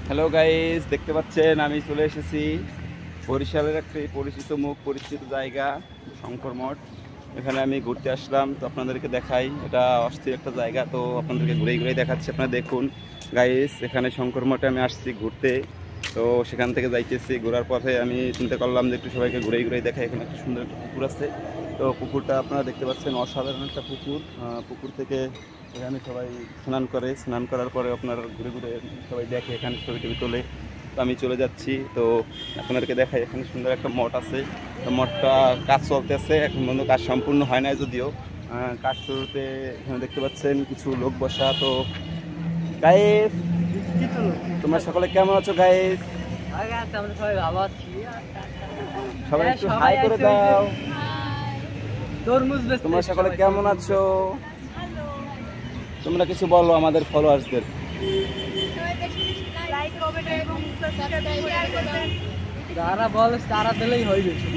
Hello guys, দেখতে পাচ্ছেন আমি চলে এসেছি বরিশালের একটি পরিচিত মুখ পরিচিত জায়গা শঙ্কর মঠ। এখানে আমি ঘুরতে আসলাম, তো আপনাদেরকে দেখাই। এটা অস্থির একটা জায়গা, তো আপনাদেরকে ঘুরে ঘুরে দেখাচ্ছি। আপনারা দেখুন গাইস, এখানে শঙ্কর মঠে আমি আসছি ঘুরতে। তো সেখান থেকে যাইতেছি, ঘোরার পথে আমি চিন্তা করলাম যে একটু সবাইকে ঘুরে ঘুরে দেখাই। এখানে একটা সুন্দর একটা পুকুর আছে, তো পুকুরটা আপনারা দেখতে পাচ্ছেন, অসাধারণ একটা পুকুর। পুকুর থেকে এখানে সবাই স্নান করে, স্নান করার পরে আপনার ঘুরে ঘুরে সবাই দেখে, এখানে ছবি টবি তোলে। তো আমি চলে যাচ্ছি, তো আপনাদেরকে দেখাই। এখানে সুন্দর একটা মঠ আছে, তো মঠটা কাজ চলতেছে, এখন পর্যন্ত কাজ সম্পূর্ণ হয় নাই যদিও। কাজ শুরুতে এখানে দেখতে পাচ্ছেন কিছু লোক বসা। তো গাইস, তোমরা সকলে কেমন আছো গাইস? সবাই একটু হাই করে দাও। তোমরা সকলে কেমন আছো? তোমরা কিছু বলো আমাদের ফলোয়ার্সদের। যারা বলে তারা দিলেই হয়ে গেছে।